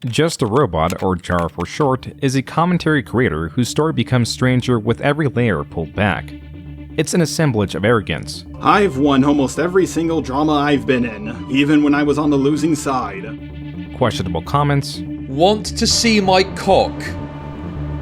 Just a Robot, or JAR for short, is a commentary creator whose story becomes stranger with every layer pulled back. It's an assemblage of arrogance. I've won almost every single drama I've been in, even when I was on the losing side. Questionable comments. Want to see my cock?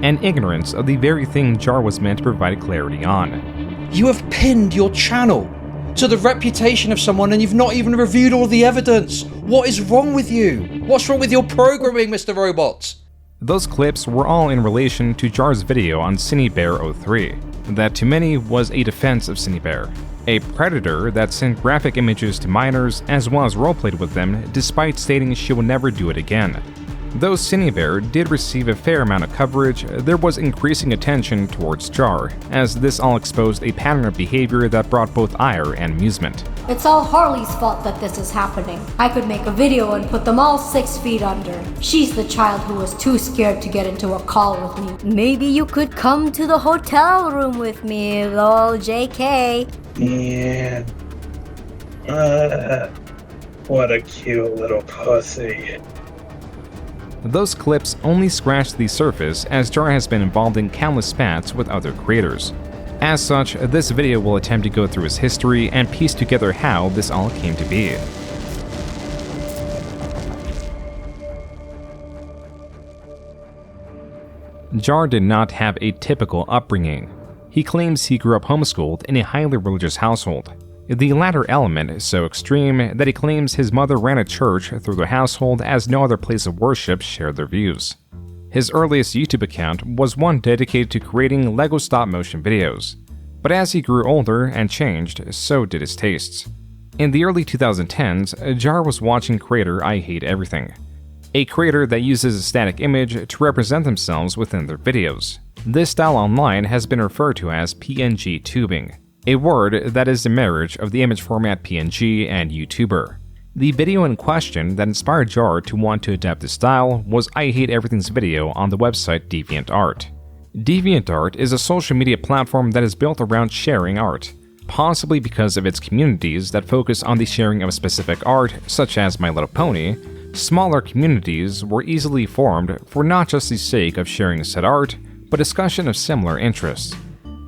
And ignorance of the very thing JAR was meant to provide clarity on. You have pinned your channel to the reputation of someone and you've not even reviewed all the evidence. What is wrong with you? What's wrong with your programming, Mr. Robots? Those clips were all in relation to JAR's video on CineBear03, that to many was a defense of CineBear, a predator that sent graphic images to minors as well as roleplayed with them despite stating she would never do it again. Though CineBear did receive a fair amount of coverage, there was increasing attention towards JAR, as this all exposed a pattern of behavior that brought both ire and amusement. It's all Harley's fault that this is happening. I could make a video and put them all 6 feet under. She's the child who was too scared to get into a call with me. Maybe you could come to the hotel room with me, lol, JK. Yeah. What a cute little pussy. Those clips only scratched the surface, as JAR has been involved in countless spats with other creators. As such, this video will attempt to go through his history and piece together how this all came to be. JAR did not have a typical upbringing. He claims he grew up homeschooled in a highly religious household. The latter element so extreme that he claims his mother ran a church through the household as no other place of worship shared their views. His earliest YouTube account was one dedicated to creating LEGO stop-motion videos. But as he grew older and changed, so did his tastes. In the early 2010s, JAR was watching creator I Hate Everything, a creator that uses a static image to represent themselves within their videos. This style online has been referred to as PNG tubing, a word that is the marriage of the image format PNG and YouTuber. The video in question that inspired JAR to want to adapt this style was I Hate Everything's video on the website DeviantArt. DeviantArt is a social media platform that is built around sharing art, possibly because of its communities that focus on the sharing of specific art, such as My Little Pony. Smaller communities were easily formed for not just the sake of sharing said art, but discussion of similar interests.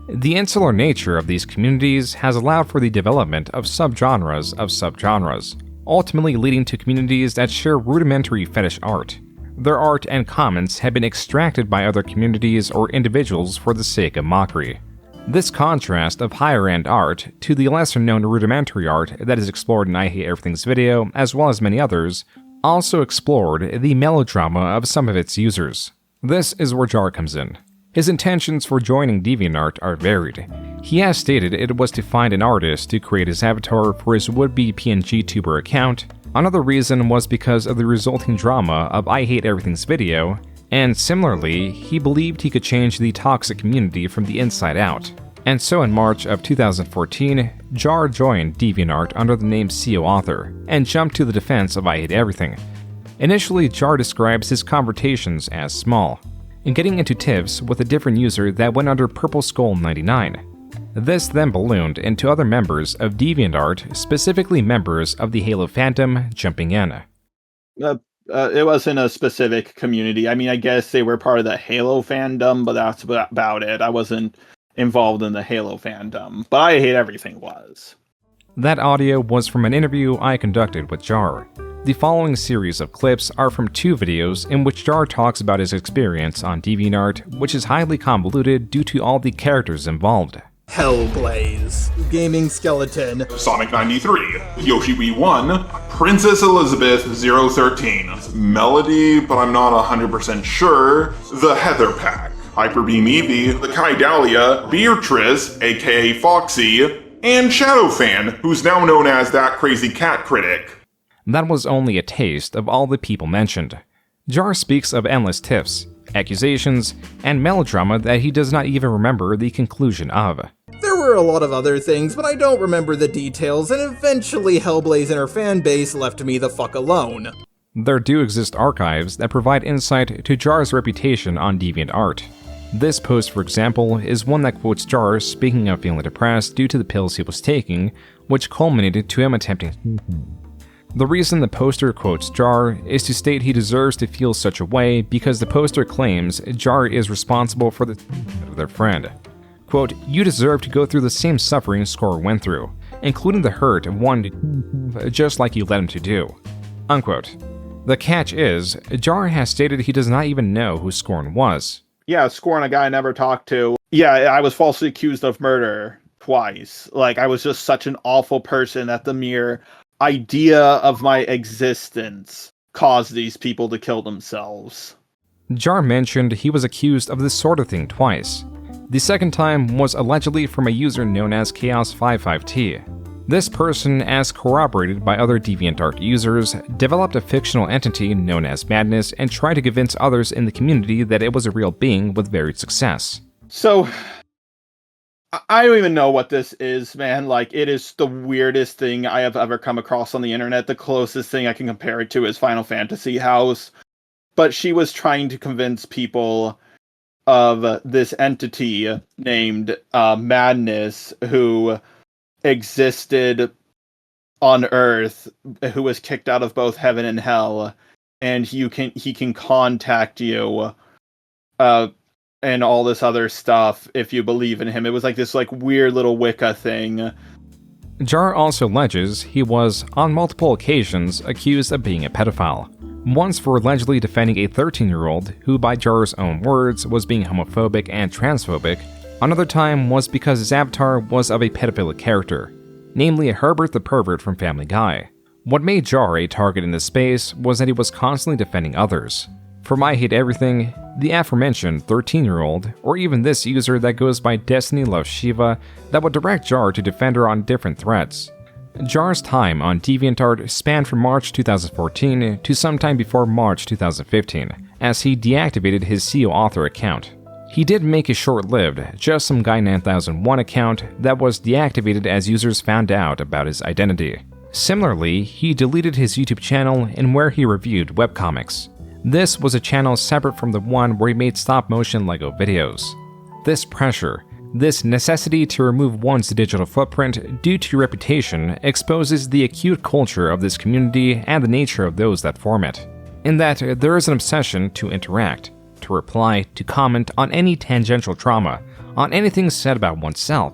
The insular nature of these communities has allowed for the development of subgenres of subgenres, ultimately leading to communities that share rudimentary fetish art. Their art and comments have been extracted by other communities or individuals for the sake of mockery. This contrast of higher-end art to the lesser-known rudimentary art that is explored in I Hate Everything's video, as well as many others, also explored the melodrama of some of its users. This is where JAR comes in. His intentions for joining DeviantArt are varied. He has stated it was to find an artist to create his avatar for his would-be PNG tuber account. Another reason was because of the resulting drama of I Hate Everything's video, and similarly, he believed he could change the toxic community from the inside out. And so in March of 2014, JAR joined DeviantArt under the name CO Author, and jumped to the defense of I Hate Everything. Initially, JAR describes his conversations as small, and getting into tiffs with a different user that went under Purple Skull 99. This then ballooned into other members of DeviantArt, specifically members of the Halo fandom, jumping in. It wasn't a specific community. I mean, I guess they were part of the Halo fandom, but that's about it. I wasn't involved in the Halo fandom, but I Hate Everything was. That audio was from an interview I conducted with JAR. The following series of clips are from 2 videos in which JAR talks about his experience on DeviantArt, which is highly convoluted due to all the characters involved. Hellblaze, Gaming Skeleton, Sonic 93, Yoshi Wii 1, Princess Elizabeth 013, Melody, but I'm not 100% sure, The Heather Pack, Hyperbeam Eevee, the Kydalia, Beatrice, aka Foxy, and Shadowfan, who's now known as that crazy cat critic. That was only a taste of all the people mentioned. JAR speaks of endless tiffs, accusations, and melodrama that he does not even remember the conclusion of. There were a lot of other things, but I don't remember the details, and eventually Hellblaze and her fan base left me the fuck alone. There do exist archives that provide insight to JAR's reputation on DeviantArt. This post, for example, is one that quotes JAR speaking of feeling depressed due to the pills he was taking, which culminated to him attempting suicide. The reason the poster quotes Jar is to state he deserves to feel such a way because the poster claims Jar is responsible for the of their friend. Quote, "You deserve to go through the same suffering Score went through, including the hurt of one just like you led him to do." Unquote. The catch is, Jar has stated he does not even know who Scorn was. Yeah, Scorn, a guy I never talked to. Yeah, I was falsely accused of murder twice. Like, I was just such an awful person that the mere idea of my existence caused these people to kill themselves. Jar mentioned he was accused of this sort of thing twice. The second time was allegedly from a user known as Chaos55T. This person, as corroborated by other DeviantArt users, developed a fictional entity known as Madness and tried to convince others in the community that it was a real being with varied success. So, I don't even know what this is, man. Like, it is the weirdest thing I have ever come across on the internet. The closest thing I can compare it to is Final Fantasy House. But she was trying to convince people of this entity named Madness, who existed on Earth, who was kicked out of both heaven and hell, and he can contact you, and all this other stuff if you believe in him. It was like this weird little Wicca thing. Jar also alleges he was, on multiple occasions, accused of being a pedophile. Once for allegedly defending a 13-year-old who, by Jar's own words, was being homophobic and transphobic. Another time was because his avatar was of a pedophilic character, namely a Herbert the Pervert from Family Guy. What made Jar a target in this space was that he was constantly defending others. From I Hate Everything, the aforementioned 13-year-old, or even this user that goes by Destiny Loves Shiva, that would direct Jar to defend her on different threats. Jar's time on DeviantArt spanned from March 2014 to sometime before March 2015, as he deactivated his CEO author account. He did make a short-lived, just some guy 9001 account that was deactivated as users found out about his identity. Similarly, he deleted his YouTube channel in where he reviewed webcomics. This was a channel separate from the one where he made stop-motion LEGO videos. This pressure, this necessity to remove one's digital footprint due to your reputation exposes the acute culture of this community and the nature of those that form it, in that there is an obsession to interact, to reply, to comment on any tangential trauma, on anything said about oneself,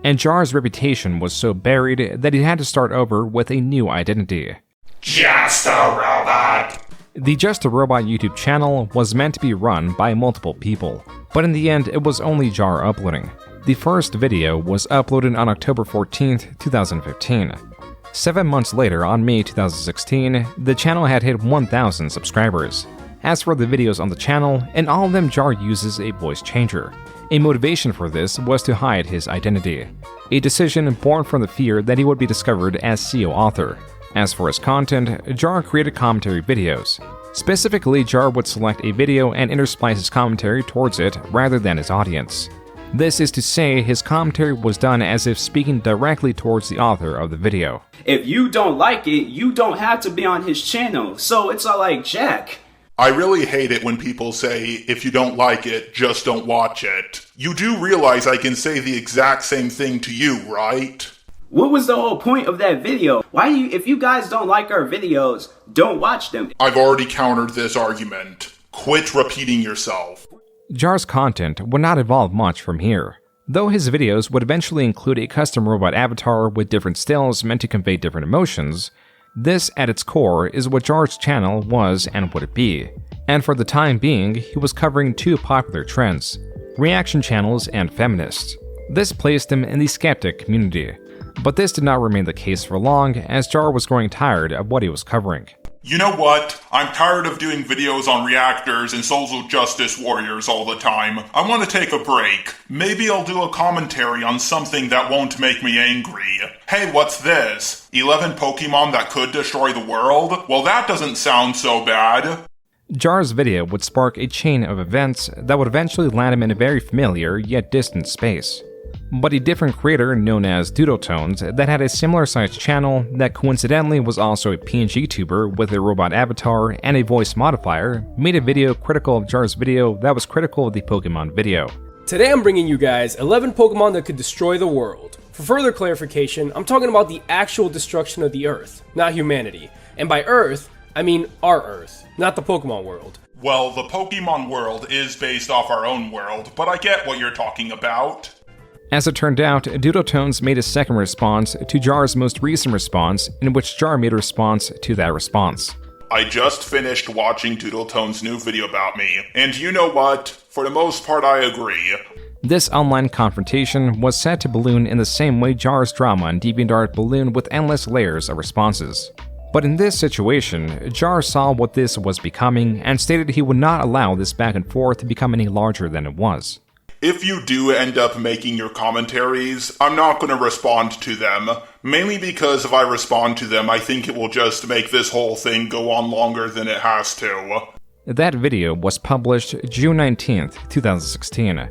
and Jar's reputation was so buried that he had to start over with a new identity. Just a robot! The Just a Robot YouTube channel was meant to be run by multiple people, but in the end it was only Jar uploading. The first video was uploaded on October 14th, 2015. 7 months later, on May 2016, the channel had hit 1,000 subscribers. As for the videos on the channel, in all of them Jar uses a voice changer. A motivation for this was to hide his identity, a decision born from the fear that he would be discovered as CEO author. As for his content, Jar created commentary videos. Specifically, Jar would select a video and intersplice his commentary towards it rather than his audience. This is to say, his commentary was done as if speaking directly towards the author of the video. If you don't like it, you don't have to be on his channel, so it's all like Jack. I really hate it when people say, if you don't like it, just don't watch it. You do realize I can say the exact same thing to you, right? What was the whole point of that video? If you guys don't like our videos, don't watch them. I've already countered this argument. Quit repeating yourself. Jar's content would not evolve much from here, though his videos would eventually include a custom robot avatar with different stills meant to convey different emotions. This, at its core, is what Jar's channel was and would be, and for the time being, he was covering two popular trends: reaction channels and feminists. This placed him in the skeptic community, but this did not remain the case for long, as Jar was growing tired of what he was covering. You know what? I'm tired of doing videos on reactors and social justice warriors all the time. I want to take a break. Maybe I'll do a commentary on something that won't make me angry. Hey, what's this? 11 Pokemon that could destroy the world? Well, that doesn't sound so bad. Jar's video would spark a chain of events that would eventually land him in a very familiar yet distant space. But a different creator known as Doodletones that had a similar sized channel that coincidentally was also a PNG tuber with a robot avatar and a voice modifier made a video critical of Jar's video that was critical of the Pokemon video. Today I'm bringing you guys 11 Pokemon that could destroy the world. For further clarification, I'm talking about the actual destruction of the Earth, not humanity. And by Earth, I mean our Earth, not the Pokemon world. Well, the Pokemon world is based off our own world, but I get what you're talking about. As it turned out, Doodletones made a second response to Jar's most recent response, in which Jar made a response to that response. I just finished watching Doodletone's new video about me, and you know what? For the most part, I agree. This online confrontation was set to balloon in the same way Jar's drama on DeviantArt ballooned with endless layers of responses. But in this situation, Jar saw what this was becoming and stated he would not allow this back and forth to become any larger than it was. If you do end up making your commentaries, I'm not going to respond to them, mainly because if I respond to them, I think it will just make this whole thing go on longer than it has to. That video was published June 19th, 2016.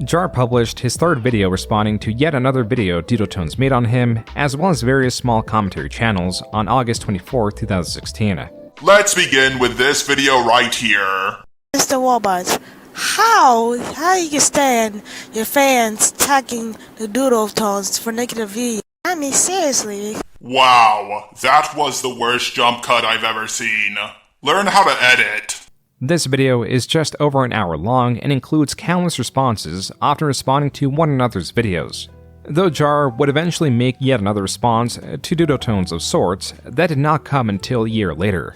Jar published his third video responding to yet another video Doodletones made on him, as well as various small commentary channels, on August 24, 2016. Let's begin with this video right here. Mr. Robots, how you can stand your fans tagging the Doodletones for negative views? I mean, seriously. Wow, that was the worst jump cut I've ever seen. Learn how to edit. This video is just over an hour long and includes countless responses, often responding to one another's videos. Though Jar would eventually make yet another response to Doodletones of sorts, that did not come until a year later.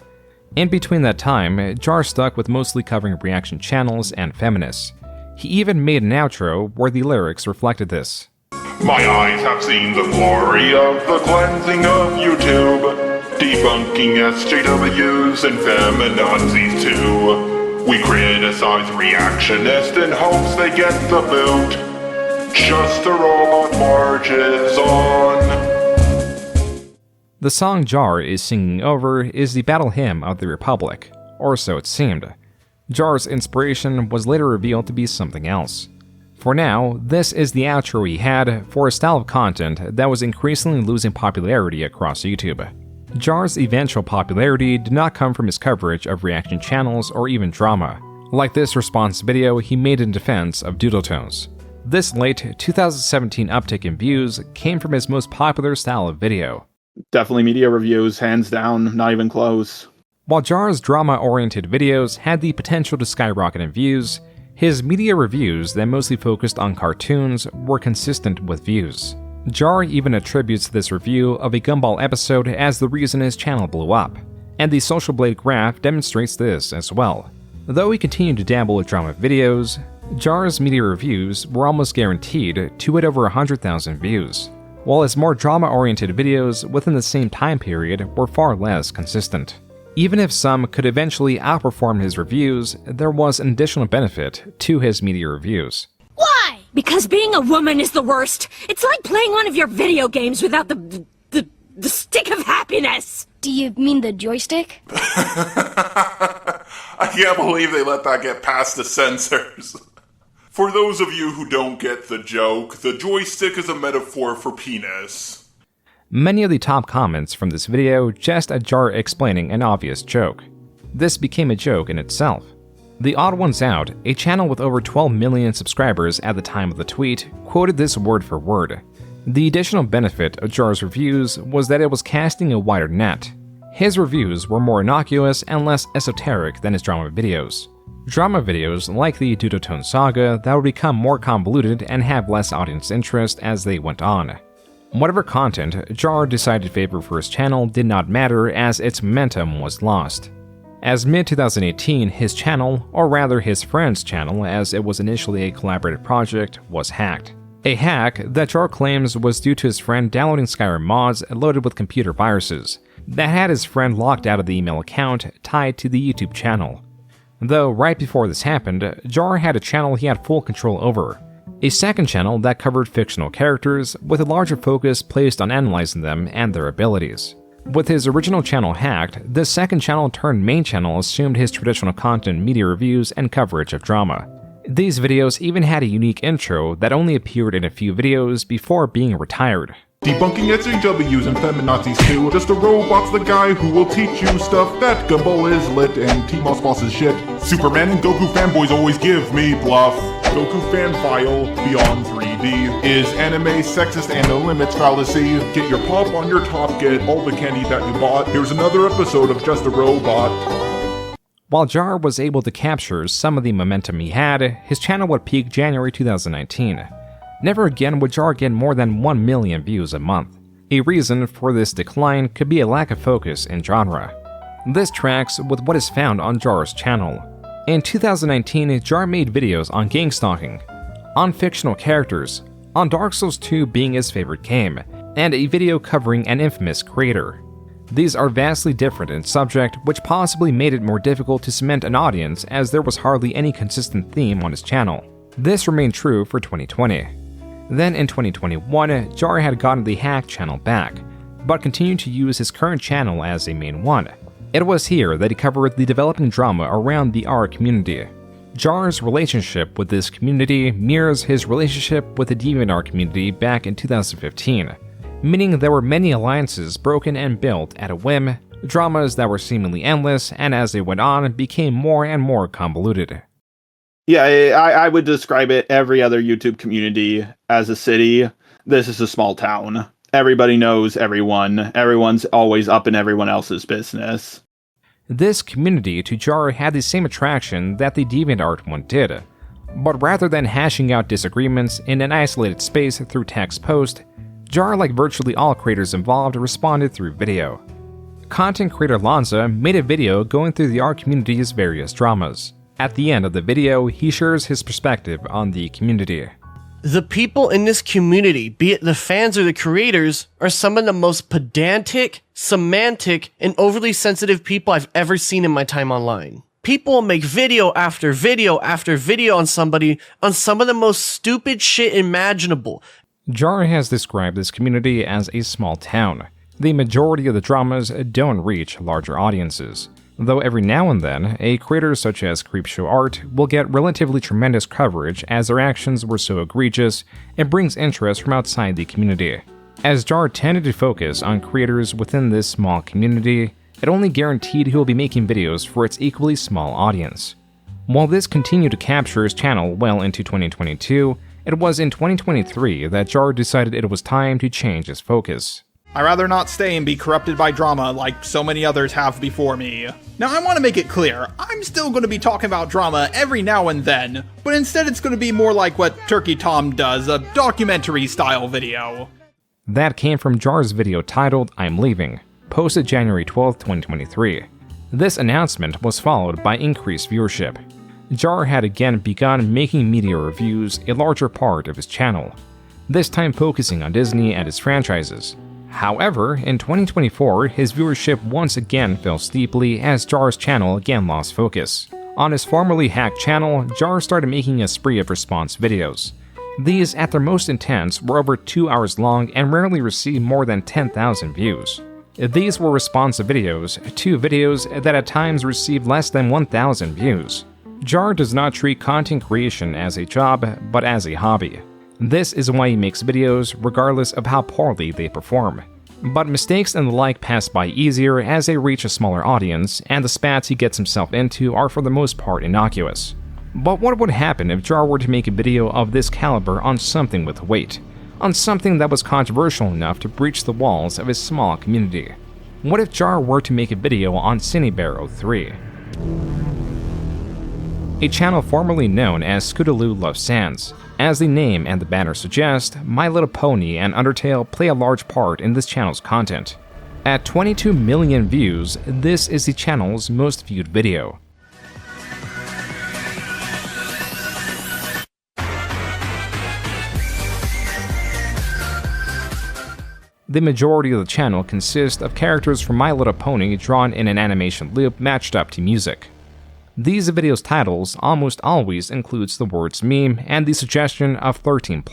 In between that time, Jar stuck with mostly covering reaction channels and feminists. He even made an outro where the lyrics reflected this. My eyes have seen the glory of the cleansing of YouTube. Debunking SJWs and feminazis too. We criticize reactionists in hopes they get the boot. Just a robot marches on. The song Jar is singing over is the battle hymn of the Republic, or so it seemed. Jar's inspiration was later revealed to be something else. For now, this is the outro he had for a style of content that was increasingly losing popularity across YouTube. Jar's eventual popularity did not come from his coverage of reaction channels or even drama, like this response video he made in defense of Doodletones. This late 2017 uptick in views came from his most popular style of video. Definitely media reviews, hands down, not even close. While Jar's drama-oriented videos had the potential to skyrocket in views, his media reviews that mostly focused on cartoons were consistent with views. Jar even attributes this review of a Gumball episode as the reason his channel blew up, and the Social Blade graph demonstrates this as well. Though he continued to dabble with drama videos, Jar's media reviews were almost guaranteed to hit over 100,000 views, while his more drama-oriented videos within the same time period were far less consistent. Even if some could eventually outperform his reviews, there was an additional benefit to his media reviews. Why? Because being a woman is the worst. It's like playing one of your video games without the stick of happiness. Do you mean the joystick? I can't believe they let that get past the censors. For those of you who don't get the joke, the joystick is a metaphor for penis. Many of the top comments from this video jest at Jar explaining an obvious joke. This became a joke in itself. The Odd Ones Out, a channel with over 12 million subscribers at the time of the tweet, quoted this word for word. The additional benefit of Jar's reviews was that it was casting a wider net. His reviews were more innocuous and less esoteric than his drama videos. Drama videos like the Doodletone saga that would become more convoluted and have less audience interest as they went on. Whatever content Jar decided to favor for his channel did not matter as its momentum was lost. As mid-2018, his channel, or rather his friend's channel as it was initially a collaborative project, was hacked. A hack that Jar claims was due to his friend downloading Skyrim mods loaded with computer viruses that had his friend locked out of the email account tied to the YouTube channel. Though right before this happened, Jar had a channel he had full control over. A second channel that covered fictional characters with a larger focus placed on analyzing them and their abilities. With his original channel hacked, this second channel turned main channel assumed his traditional content media reviews and coverage of drama. These videos even had a unique intro that only appeared in a few videos before being retired. Debunking SJWs and feminazis too. Just a robot's the guy who will teach you stuff. That Gumball is lit and T-Moss Boss is shit. Superman and Goku fanboys always give me bluff. Goku fan file beyond 3D. Is anime sexist and no limits fallacy? Get your pop on your top, get all the candy that you bought. Here's another episode of Just a Robot. While Jar was able to capture some of the momentum he had, his channel would peak January 2019. Never again would Jar get more than 1 million views a month. A reason for this decline could be a lack of focus in genre. This tracks with what is found on Jar's channel. In 2019, Jar made videos on gang stalking, on fictional characters, on Dark Souls 2 being his favorite game, and a video covering an infamous creator. These are vastly different in subject, which possibly made it more difficult to cement an audience as there was hardly any consistent theme on his channel. This remained true for 2020. Then in 2021, Jar had gotten the hack channel back, but continued to use his current channel as a main one. It was here that he covered the developing drama around the R community. Jar's relationship with this community mirrors his relationship with the DeviantArt community back in 2015, meaning there were many alliances broken and built at a whim, dramas that were seemingly endless, and as they went on, became more and more convoluted. Yeah, I would describe it, every other YouTube community, as a city. This is a small town. Everybody knows everyone. Everyone's always up in everyone else's business. This community to Jar had the same attraction that the DeviantArt one did, but rather than hashing out disagreements in an isolated space through text post, Jar, like virtually all creators involved, responded through video. Content creator Lanza made a video going through the R community's various dramas. At the end of the video, he shares his perspective on the community. The people in this community, be it the fans or the creators, are some of the most pedantic, semantic, and overly sensitive people I've ever seen in my time online. People make video after video after video on somebody on some of the most stupid shit imaginable. Jar has described this community as a small town. The majority of the dramas don't reach larger audiences, though every now and then, a creator such as Creepshow Art will get relatively tremendous coverage as their actions were so egregious it brings interest from outside the community. As Jar tended to focus on creators within this small community, it only guaranteed he will be making videos for its equally small audience. While this continued to capture his channel well into 2022, it was in 2023 that Jar decided it was time to change his focus. I'd rather not stay and be corrupted by drama like so many others have before me. Now I want to make it clear, I'm still going to be talking about drama every now and then, but instead it's going to be more like what Turkey Tom does, a documentary style video. That came from Jar's video titled I'm Leaving, posted January 12, 2023. This announcement was followed by increased viewership. Jar had again begun making media reviews a larger part of his channel, this time focusing on Disney and its franchises. However, in 2024, his viewership once again fell steeply as Jar's channel again lost focus. On his formerly hacked channel, Jar started making a spree of response videos. These, at their most intense, were over 2 hours long and rarely received more than 10,000 views. These were responsive videos, 2 videos that at times received less than 1,000 views. Jar does not treat content creation as a job, but as a hobby. This is why he makes videos regardless of how poorly they perform. But mistakes and the like pass by easier as they reach a smaller audience, and the spats he gets himself into are for the most part innocuous. But what would happen if Jar were to make a video of this caliber on something with weight? On something that was controversial enough to breach the walls of his small community? What if Jar were to make a video on Cinebear 03? A channel formerly known as Scootaloo Loves Sans. As the name and the banner suggest, My Little Pony and Undertale play a large part in this channel's content. At 22 million views, this is the channel's most viewed video. The majority of the channel consists of characters from My Little Pony drawn in an animation loop matched up to music. These videos' titles almost always includes the words meme and the suggestion of 13+.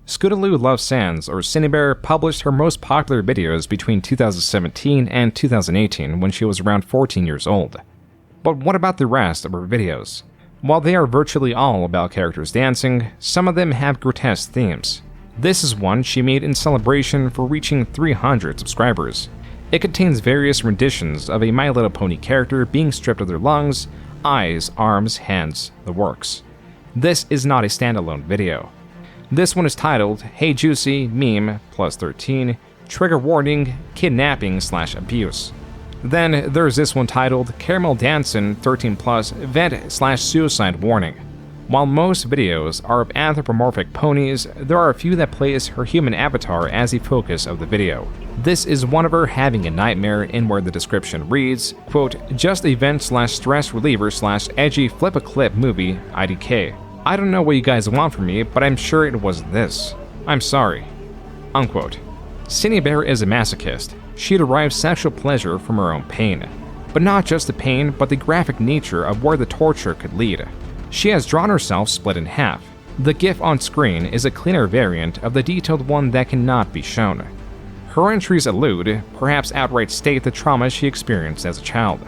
Scootaloo Loves Sans, or Cinebear, published her most popular videos between 2017 and 2018 when she was around 14 years old. But what about the rest of her videos? While they are virtually all about characters dancing, some of them have grotesque themes. This is one she made in celebration for reaching 300 subscribers. It contains various renditions of a My Little Pony character being stripped of their lungs, eyes, arms, hands, the works. This is not a standalone video. This one is titled Hey Juicy, Meme, plus 13, Trigger Warning, Kidnapping/Abuse. Then there's this one titled Caramel Dancin' 13 plus Vent/Suicide Warning. While most videos are of anthropomorphic ponies, there are a few that place her human avatar as the focus of the video. This is one of her having a nightmare, in where the description reads, quote, just a vent/stress reliever/edgy flip-a-clip movie, IDK. I don't know what you guys want from me, but I'm sure it was this. I'm sorry. Unquote. Cindy Bear is a masochist. She derives sexual pleasure from her own pain. But not just the pain, but the graphic nature of where the torture could lead. She has drawn herself split in half. The GIF on screen is a cleaner variant of the detailed one that cannot be shown. Her entries allude, perhaps outright state, the trauma she experienced as a child.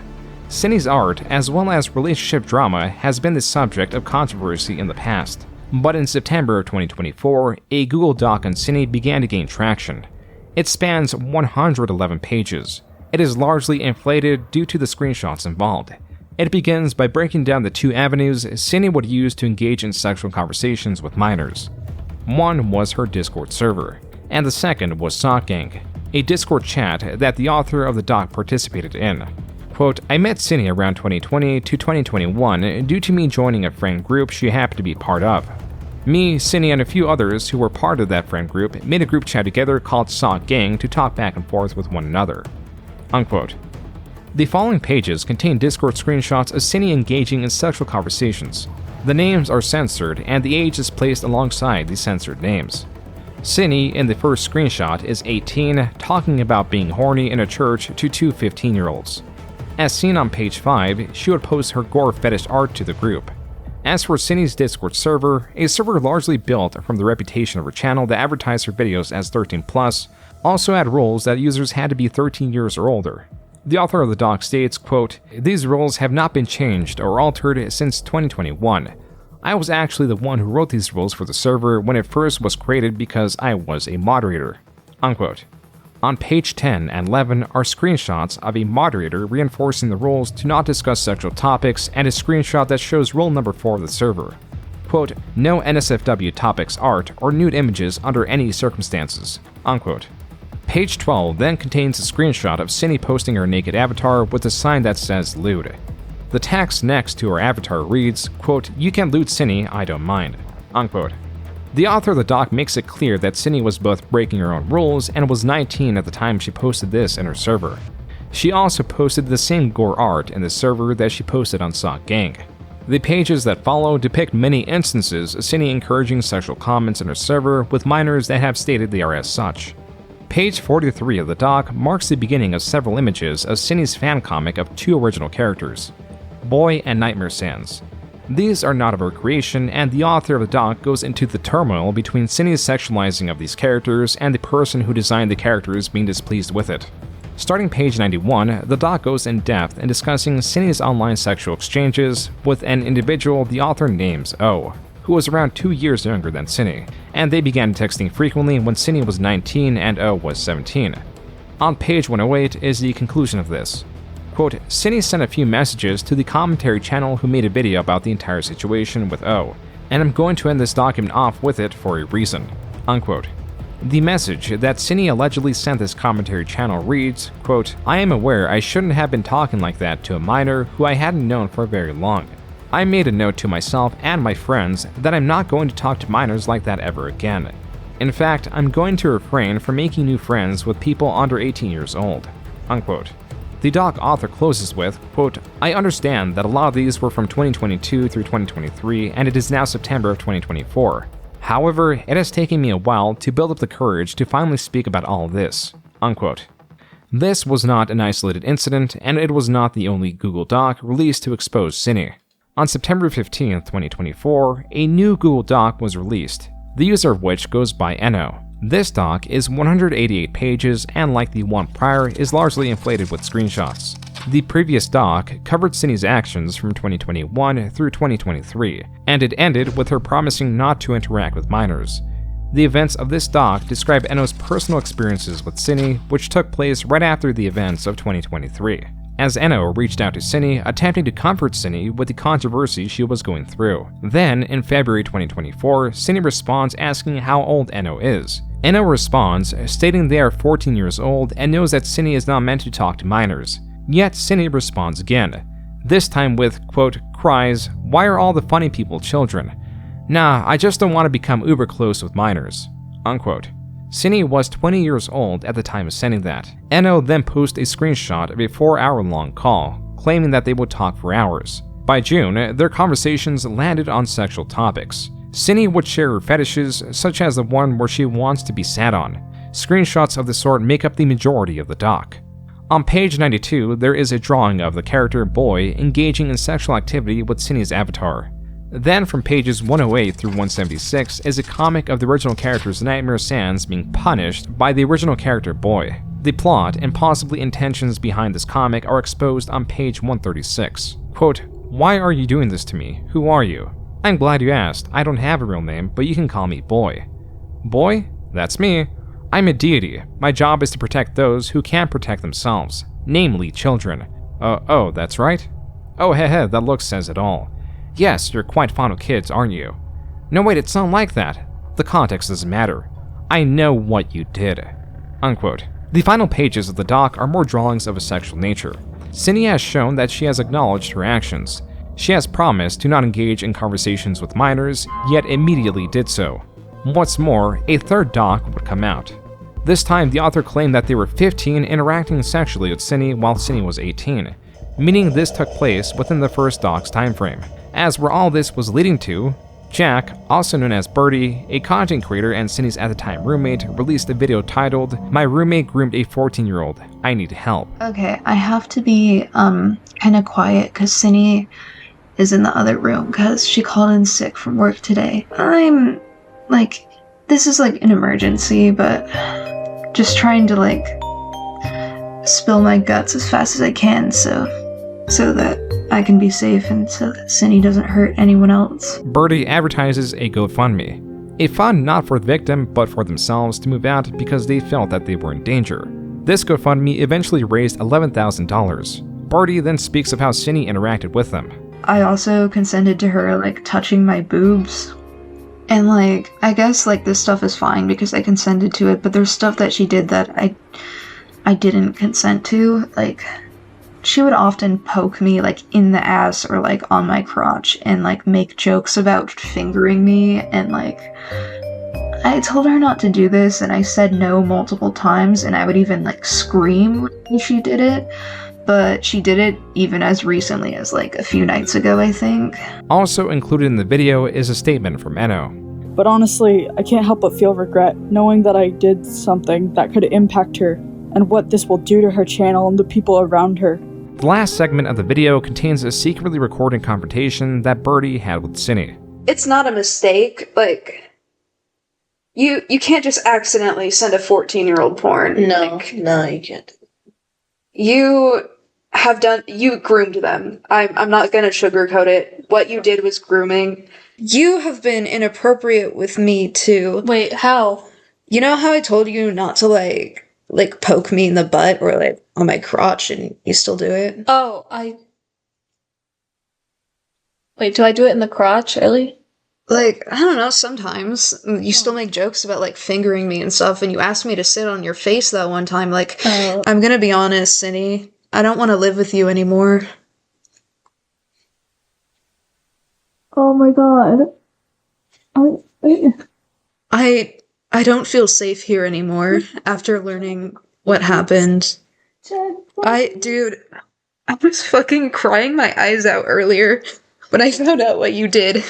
Cindy's art, as well as relationship drama, has been the subject of controversy in the past. But in September of 2024, a Google Doc on Cindy began to gain traction. It spans 111 pages. It is largely inflated due to the screenshots involved. It begins by breaking down the two avenues Cindy would use to engage in sexual conversations with minors. One was her Discord server, and the second was Sock Gang, a Discord chat that the author of the doc participated in. Quote, I met Cindy around 2020 to 2021 due to me joining a friend group she happened to be part of. Me, Cindy, and a few others who were part of that friend group made a group chat together called Sock Gang to talk back and forth with one another. Unquote. The following pages contain Discord screenshots of Cindy engaging in sexual conversations. The names are censored, and the age is placed alongside the censored names. Cindy, in the first screenshot, is 18, talking about being horny in a church to two 15-year-olds. As seen on page 5, she would post her gore fetish art to the group. As for Cindy's Discord server, a server largely built from the reputation of her channel that advertised her videos as 13+, also had rules that users had to be 13 years or older. The author of the doc states, quote, these rules have not been changed or altered since 2021. I was actually the one who wrote these rules for the server when it first was created because I was a moderator. Unquote. On page 10 and 11 are screenshots of a moderator reinforcing the rules to not discuss sexual topics, and a screenshot that shows rule number 4 of the server. Quote, no NSFW topics, art, or nude images under any circumstances. Unquote. Page 12 then contains a screenshot of Cindy posting her naked avatar with a sign that says lewd. The text next to her avatar reads, quote, you can lewd Cindy, I don't mind. Unquote. The author of the doc makes it clear that Cindy was both breaking her own rules and was 19 at the time she posted this in her server. She also posted the same gore art in the server that she posted on Sock Gang. The pages that follow depict many instances of Cindy encouraging sexual comments in her server with minors that have stated they are as such. Page 43 of the doc marks the beginning of several images of Cindy's fan comic of two original characters, Boy and Nightmare Sans. These are not of her creation, and the author of the doc goes into the turmoil between Cindy's sexualizing of these characters and the person who designed the characters being displeased with it. Starting page 91, the doc goes in depth in discussing Cindy's online sexual exchanges with an individual the author names O, who was around 2 years younger than Cindy, and they began texting frequently when Cindy was 19 and O was 17. On page 108 is the conclusion of this. Quote, Cindy sent a few messages to the commentary channel who made a video about the entire situation with O, and I'm going to end this document off with it for a reason. Unquote. The message that Cindy allegedly sent this commentary channel reads, quote, I am aware I shouldn't have been talking like that to a minor who I hadn't known for very long. I made a note to myself and my friends that I'm not going to talk to minors like that ever again. In fact, I'm going to refrain from making new friends with people under 18 years old. Unquote. The doc author closes with, quote, I understand that a lot of these were from 2022 through 2023, and it is now September of 2024. However, it has taken me a while to build up the courage to finally speak about all of this. Unquote. This was not an isolated incident, and it was not the only Google Doc released to expose Cindy. On September 15, 2024, a new Google Doc was released, the user of which goes by Eno. This doc is 188 pages and, like the one prior, is largely inflated with screenshots. The previous doc covered Cindy's actions from 2021 through 2023, and it ended with her promising not to interact with minors. The events of this doc describe Eno's personal experiences with Cindy, which took place right after the events of 2023, as Eno reached out to Cindy, attempting to comfort Cindy with the controversy she was going through. Then, in February 2024, Cindy responds asking how old Eno is. Eno responds, stating they are 14 years old and knows that Cindy is not meant to talk to minors. Yet Cindy responds again, this time with, quote, cries, "Why are all the funny people children? Nah, I just don't want to become uber close with minors," unquote. Cindy was 20 years old at the time of sending that. Eno then posted a screenshot of a 4-hour-long call, claiming that they would talk for hours. By June, their conversations landed on sexual topics. Cindy would share her fetishes, such as the one where she wants to be sat on. Screenshots of the sort make up the majority of the doc. On page 92, there is a drawing of the character Boy engaging in sexual activity with Cindy's avatar. Then from pages 108 through 176 is a comic of the original character's Nightmare Sans being punished by the original character Boy. The plot and possibly intentions behind this comic are exposed on page 136. Quote, "Why are you doing this to me? Who are you? I'm glad you asked. I don't have a real name, but you can call me Boy." Boy? That's me. I'm a deity. My job is to protect those who can't protect themselves, namely children. Oh, that's right? Oh, heh, that look says it all. Yes, you're quite fond of kids, aren't you? No, wait, it's not like that. The context doesn't matter. I know what you did. Unquote. The final pages of the doc are more drawings of a sexual nature. Cindy has shown that she has acknowledged her actions. She has promised to not engage in conversations with minors, yet immediately did so. What's more, a third doc would come out. This time, the author claimed that they were 15 interacting sexually with Cindy while Cindy was 18, meaning this took place within the first doc's timeframe. As where all this was leading to, Jack, also known as Birdie, a content creator and Cindy's at the time roommate, released a video titled, "My roommate groomed a 14-year-old. I need help." Okay, I have to be kind of quiet because Cindy is in the other room because she called in sick from work today. I'm like, this is like an emergency, but just trying to like spill my guts as fast as I can so that I can be safe and so that Cindy doesn't hurt anyone else. Birdie advertises a GoFundMe, a fund not for the victim but for themselves to move out because they felt that they were in danger. This GoFundMe eventually raised $11,000. Birdie then speaks of how Cindy interacted with them. I also consented to her like touching my boobs. And like, I guess like this stuff is fine because I consented to it, but there's stuff that she did that I didn't consent to. Like, she would often poke me like in the ass or like on my crotch and like make jokes about fingering me, and like I told her not to do this and I said no multiple times, and I would even like scream when she did it. But she did it even as recently as like a few nights ago, I think. Also included in the video is a statement from Eno. But honestly, I can't help but feel regret knowing that I did something that could impact her and what this will do to her channel and the people around her. The last segment of the video contains a secretly recorded confrontation that Birdie had with Cindy. It's not a mistake, like, you can't just accidentally send a 14-year-old porn. No, you can't. You groomed them. I'm not gonna sugarcoat it. What you did was grooming. You have been inappropriate with me too. Wait, how? You know how I told you not to like poke me in the butt or like on my crotch, and you still do it? Oh, Wait, do I do it in the crotch, really? Like, I don't know, sometimes. You still make jokes about, like, fingering me and stuff, and you asked me to sit on your face that one time. Like, I'm gonna be honest, Cindy. I don't want to live with you anymore. Oh my god. I don't feel safe here anymore after learning what happened. Dude, I was fucking crying my eyes out earlier when I found out what you did.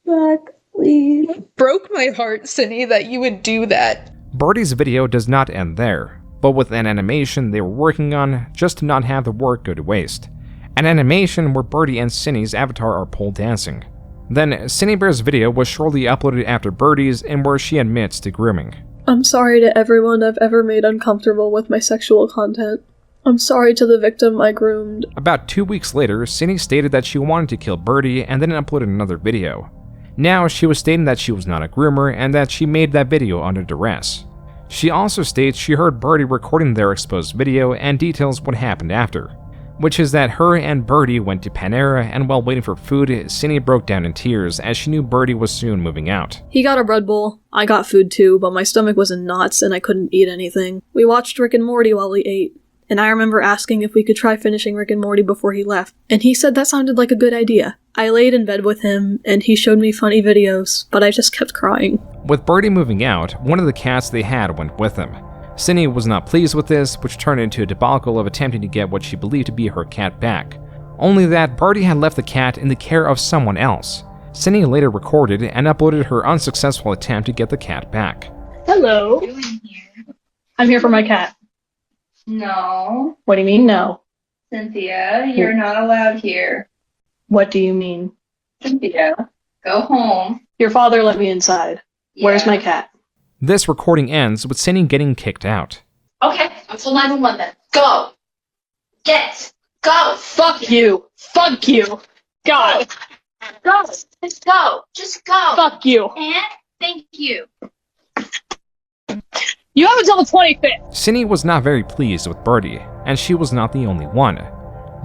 Jack, please. Broke my heart, Cindy, that you would do that. Birdie's video does not end there, but with an animation they were working on just to not have the work go to waste. An animation where Birdie and Cindy's avatar are pole dancing. Then, Cindy Bear's video was shortly uploaded after Birdie's, and where she admits to grooming. I'm sorry to everyone I've ever made uncomfortable with my sexual content. I'm sorry to the victim I groomed. About 2 weeks later, Cindy stated that she wanted to kill Birdie and then uploaded another video. Now, she was stating that she was not a groomer and that she made that video under duress. She also states she heard Birdie recording their exposed video and details what happened after, which is that her and Birdie went to Panera, and while waiting for food, Cindy broke down in tears as she knew Birdie was soon moving out. He got a Red Bull, I got food too, but my stomach was in knots and I couldn't eat anything. We watched Rick and Morty while we ate, and I remember asking if we could try finishing Rick and Morty before he left, and he said that sounded like a good idea. I laid in bed with him, and he showed me funny videos, but I just kept crying. With Birdie moving out, one of the cats they had went with him. Cindy was not pleased with this, which turned into a debacle of attempting to get what she believed to be her cat back. Only that Birdie had left the cat in the care of someone else. Cindy later recorded and uploaded her unsuccessful attempt to get the cat back. Hello. I'm here for my cat. No. What do you mean, no? Cynthia, you're not allowed here. What do you mean? Cynthia, go home. Your father let me inside. Yeah. Where's my cat? This recording ends with Cindy getting kicked out. Okay, I'm full 911 then. Go! Go! Fuck you! Fuck you! God! Go! Just go! Just go! Fuck you! And thank you. You have until the 25th! Cindy was not very pleased with Birdie, and she was not the only one.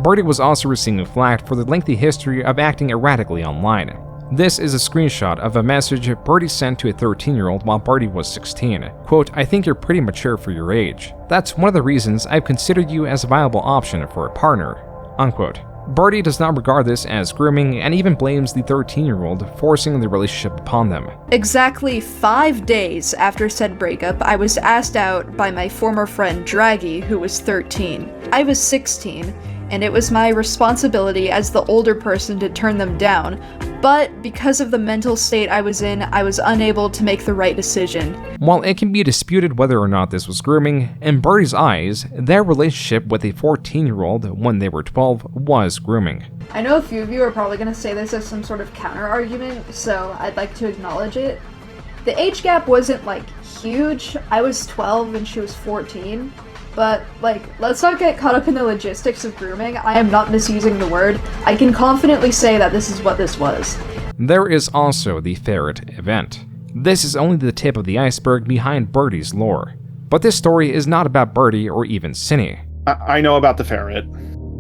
Birdie was also receiving flack for the lengthy history of acting erratically online. This is a screenshot of a message Birdie sent to a 13-year-old while Birdie was 16. Quote, "I think you're pretty mature for your age. That's one of the reasons I've considered you as a viable option for a partner." Unquote. Birdie does not regard this as grooming and even blames the 13-year-old forcing the relationship upon them. Exactly 5 days after said breakup, I was asked out by my former friend Draggy, who was 13. I was 16, and it was my responsibility as the older person to turn them down, but because of the mental state I was in, I was unable to make the right decision. While it can be disputed whether or not this was grooming, in Birdie's eyes, their relationship with a 14-year-old when they were 12 was grooming. I know a few of you are probably going to say this as some sort of counter-argument, so I'd like to acknowledge it. The age gap wasn't, huge. I was 12 and she was 14. But, let's not get caught up in the logistics of grooming. I am not misusing the word. I can confidently say that this is what this was. There is also the ferret event. This is only the tip of the iceberg behind Birdie's lore. But this story is not about Birdie or even Cindy. I know about the ferret.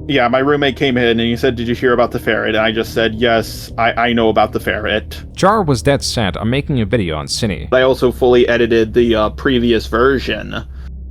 Yeah, my roommate came in and he said, "Did you hear about the ferret?" And I just said, "Yes, I know about the ferret." Jar was dead set on making a video on Cindy. I also fully edited the previous version,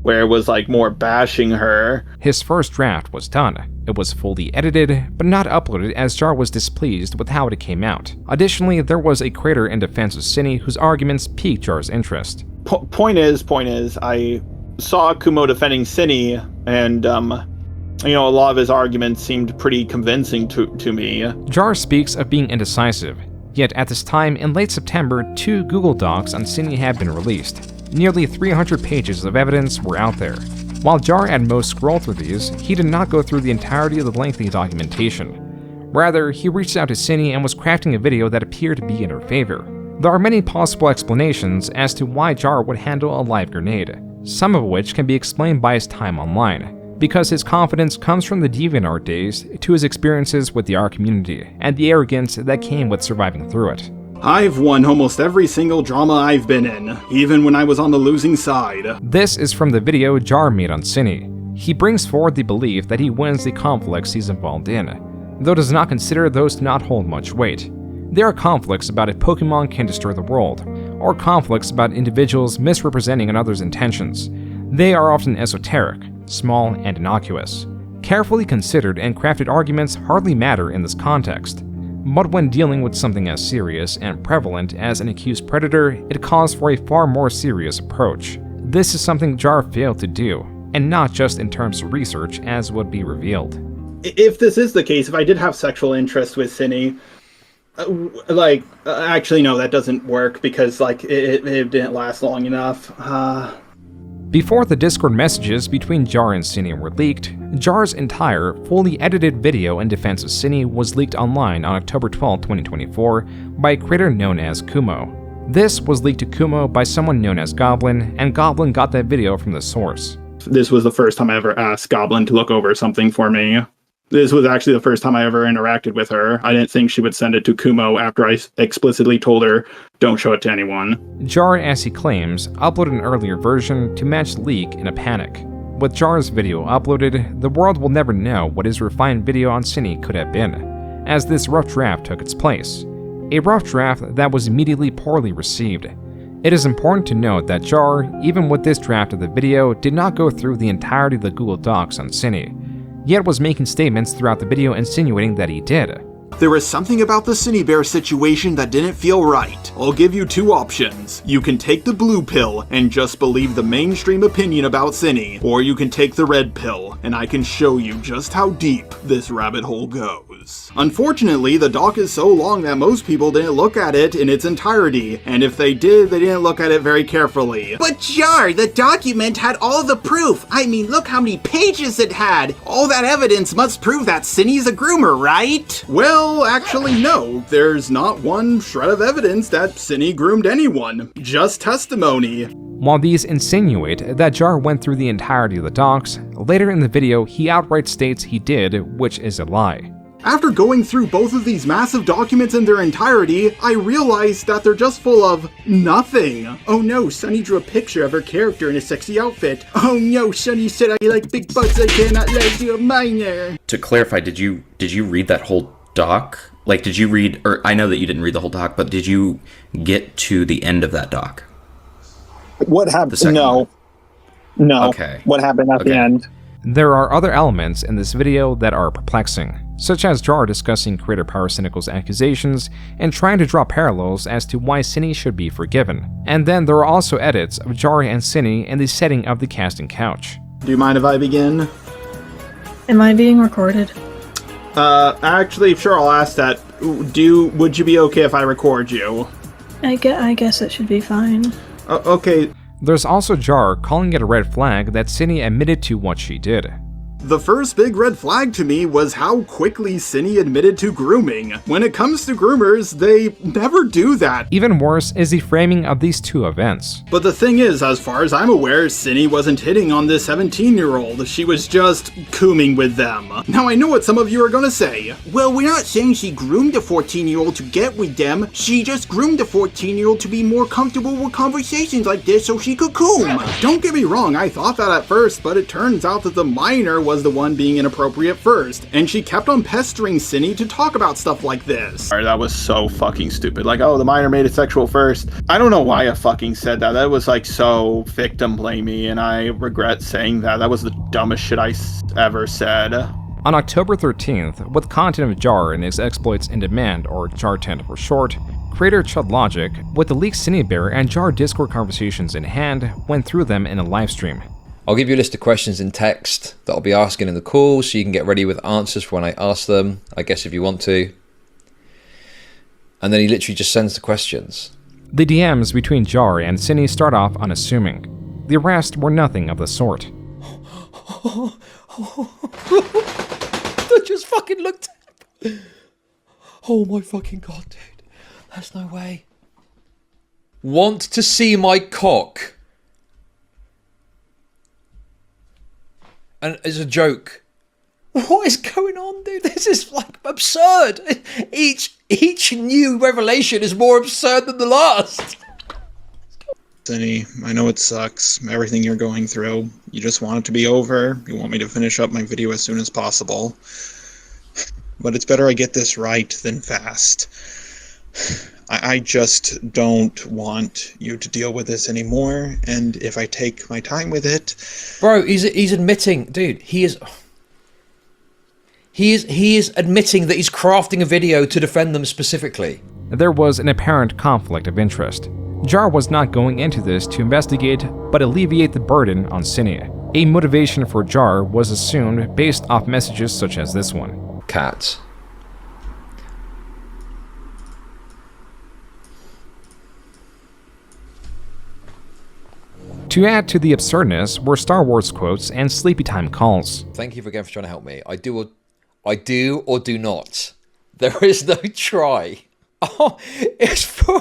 where it was more bashing her. His first draft was done. It was fully edited, but not uploaded as Jar was displeased with how it came out. Additionally, there was a creator in defense of Cindy whose arguments piqued Jar's interest. Point is, I saw Kumo defending Cindy, and a lot of his arguments seemed pretty convincing to me. Jar speaks of being indecisive, yet at this time in late September, 2 Google Docs on Cindy had been released. Nearly 300 pages of evidence were out there. While Jar at most scrolled through these, he did not go through the entirety of the lengthy documentation. Rather, he reached out to Cindy and was crafting a video that appeared to be in her favor. There are many possible explanations as to why Jar would handle a live grenade, some of which can be explained by his time online, because his confidence comes from the DeviantArt days to his experiences with the art community and the arrogance that came with surviving through it. I've won almost every single drama I've been in, even when I was on the losing side. This is from the video Jar made on Cindy. He brings forward the belief that he wins the conflicts he's involved in, though does not consider those to not hold much weight. There are conflicts about if Pokemon can destroy the world, or conflicts about individuals misrepresenting another's intentions. They are often esoteric, small, and innocuous. Carefully considered and crafted arguments hardly matter in this context. But when dealing with something as serious and prevalent as an accused predator, it calls for a far more serious approach. This is something Jar failed to do, and not just in terms of research as would be revealed. If this is the case, if I did have sexual interest with Cindy, actually no, that doesn't work because it didn't last long enough. Before the Discord messages between Jar and Cindy were leaked, Jar's entire, fully edited video in defense of Cindy was leaked online on October 12, 2024 by a creator known as Kumo. This was leaked to Kumo by someone known as Goblin, and Goblin got that video from the source. This was the first time I ever asked Goblin to look over something for me. This was actually the first time I ever interacted with her. I didn't think she would send it to Kumo after I explicitly told her, don't show it to anyone. Jar, as he claims, uploaded an earlier version to match the leak in a panic. With Jar's video uploaded, the world will never know what his refined video on Cine could have been, as this rough draft took its place. A rough draft that was immediately poorly received. It is important to note that Jar, even with this draft of the video, did not go through the entirety of the Google Docs on Cine, yet was making statements throughout the video insinuating that he did. There was something about the Cinebear situation that didn't feel right. I'll give you two options. You can take the blue pill and just believe the mainstream opinion about Cine, or you can take the red pill, and I can show you just how deep this rabbit hole goes. Unfortunately, the doc is so long that most people didn't look at it in its entirety, and if they did, they didn't look at it very carefully. But Jar, the document had all the proof. I mean, look how many pages it had. All that evidence must prove that Cine's a groomer, right? Well, actually no. There's not one shred of evidence that Cine groomed anyone. Just testimony. While these insinuate that Jar went through the entirety of the docs, later in the video he outright states he did, which is a lie. After going through both of these massive documents in their entirety, I realized that they're just full of nothing. Oh no, Sunny drew a picture of her character in a sexy outfit. Oh no, Sunny said I like big butts, I cannot let you a minor. To clarify, did you read that whole doc? Like, did you read, or I know that you didn't read the whole doc, but did you get to the end of that doc? What happened? No. Okay. What happened at the end? There are other elements in this video that are perplexing, such as Jar discussing creator Pyrocynical's accusations and trying to draw parallels as to why Cine should be forgiven. And then there are also edits of Jar and Cine in the setting of the casting couch. Do you mind if I begin? Am I being recorded? Actually, sure, I'll ask that. Would you be okay if I record you? I guess it should be fine. Okay. There's also Jar calling it a red flag that Cine admitted to what she did. The first big red flag to me was how quickly Cine admitted to grooming. When it comes to groomers, they never do that. Even worse is the framing of these two events. But the thing is, as far as I'm aware, Cine wasn't hitting on this 17-year-old. She was just cooming with them. Now I know what some of you are gonna say. Well, we're not saying she groomed a 14-year-old to get with them. She just groomed a 14-year-old to be more comfortable with conversations like this so she could coom. Don't get me wrong, I thought that at first, but it turns out that the minor was the one being inappropriate first, and she kept on pestering Cine to talk about stuff like this. That was so fucking stupid. Like, oh, the minor made it sexual first. I don't know why I fucking said that. That was like so victim blamey, and I regret saying that. That was the dumbest shit I ever said. On October 13th, with content of Jar and his exploits in demand, or Jartent for short, creator Chud Logic, with the leaked Cinebear and Jar Discord conversations in hand, went through them in a livestream. I'll give you a list of questions in text that I'll be asking in the call so you can get ready with answers for when I ask them, I guess if you want to. And then he literally just sends the questions. The DMs between Jar and Cine start off unassuming. The rest were nothing of the sort. I just fucking looked at him. Oh my fucking god, dude. There's no way. Want to see my cock? And as a joke. What is going on, dude? This is like absurd. Each new revelation is more absurd than the last. Cindy, I know it sucks, everything you're going through. You just want it to be over. You want me to finish up my video as soon as possible. But it's better I get this right than fast. I just don't want you to deal with this anymore, and if I take my time with it... Bro, he's admitting, dude, he is admitting that he's crafting a video to defend them specifically. There was an apparent conflict of interest. Jar was not going into this to investigate, but alleviate the burden on Cine. A motivation for Jar was assumed based off messages such as this one. Cats. To add to the absurdness were Star Wars quotes and sleepy time calls. Thank you again for trying to help me. I do or do not. There is no try. Oh, it's from...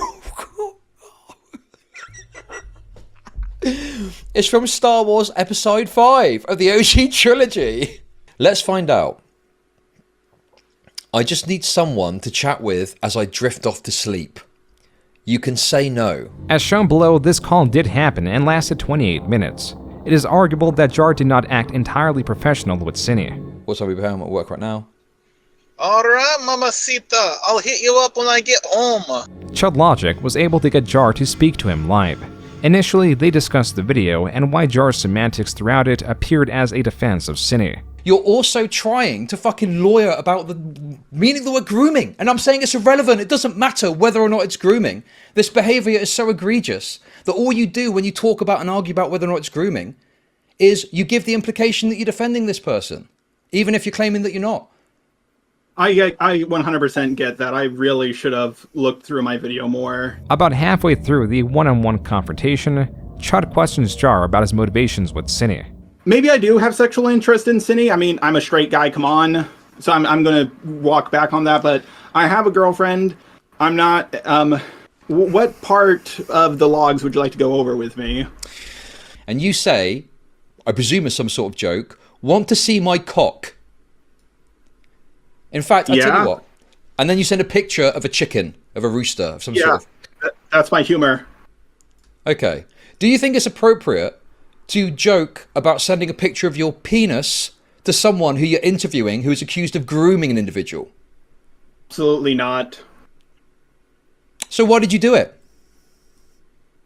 It's from Star Wars Episode 5 of the OG trilogy. Let's find out. I just need someone to chat with as I drift off to sleep. You can say no. As shown below, this call did happen and lasted 28 minutes. It is arguable that Jar did not act entirely professional with Cindy. What's up, Abraham? I'm at work right now. Alright, mamacita. I'll hit you up when I get home. Chud Logic was able to get Jar to speak to him live. Initially, they discussed the video and why Jar's semantics throughout it appeared as a defense of Cindy. You're also trying to fucking lawyer about the meaning of the word grooming. And I'm saying it's irrelevant. It doesn't matter whether or not it's grooming. This behavior is so egregious that all you do when you talk about and argue about whether or not it's grooming is you give the implication that you're defending this person, even if you're claiming that you're not. I 100% get that. I really should have looked through my video more. About halfway through the one-on-one confrontation, Chud questions Jar about his motivations with Cindy. Maybe I do have sexual interest in Cindy. I mean, I'm a straight guy, come on. So I'm going to walk back on that, but I have a girlfriend. I'm not... what part of the logs would you like to go over with me? And you say, I presume it's some sort of joke, want to see my cock. In fact, I tell you what. And then you send a picture of a chicken, of a rooster, of some sort of... That's my humor. Okay. Do you think it's appropriate to joke about sending a picture of your penis to someone who you're interviewing who is accused of grooming an individual? Absolutely not. So why did you do it?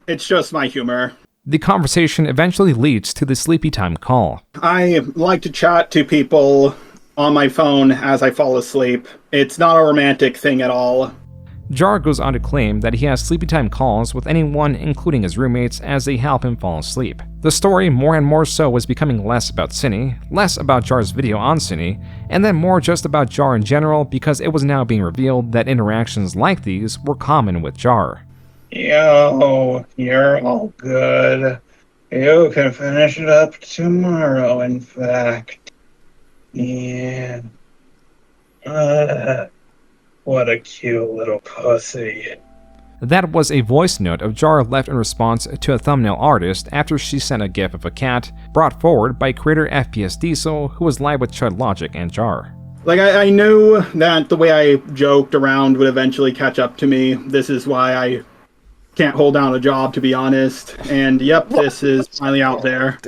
It's just my humor. The conversation eventually leads to the sleepy time call. I like to chat to people on my phone as I fall asleep. It's not a romantic thing at all. Jar goes on to claim that he has sleepy time calls with anyone, including his roommates, as they help him fall asleep. The story, more and more so, was becoming less about Cindy, less about Jar's video on Cindy, and then more just about Jar in general because it was now being revealed that interactions like these were common with Jar. Yo, you're all good. You can finish it up tomorrow, in fact. Yeah. What a cute little pussy. That was a voice note of Jar left in response to a thumbnail artist after she sent a gif of a cat, brought forward by creator FPS Diesel, who was live with Chud Logic and Jar. Like, I knew that the way I joked around would eventually catch up to me. This is why I can't hold down a job, to be honest. And yep, this is finally out there.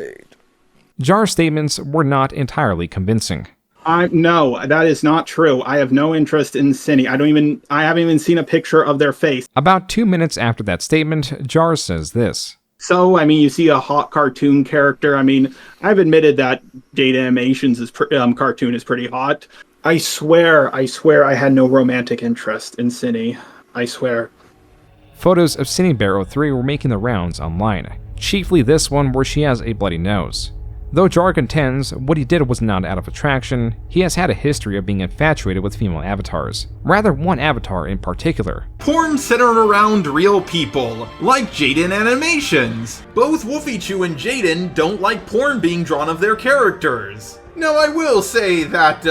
Jar's statements were not entirely convincing. No, that is not true. I have no interest in Cindy. I haven't even seen a picture of their face. About 2 minutes after that statement, Jar says this. So, I mean, you see a hot cartoon character. I mean, I've admitted that Data Animations' cartoon is pretty hot. I swear I had no romantic interest in Cindy. I swear. Photos of Cindy Bear 03 were making the rounds online, chiefly this one where she has a bloody nose. Though Jar contends what he did was not out of attraction, he has had a history of being infatuated with female avatars. Rather, one avatar in particular. Porn centered around real people, like Jaden Animations. Both WolfieChew and Jaden don't like porn being drawn of their characters. Now, I will say that,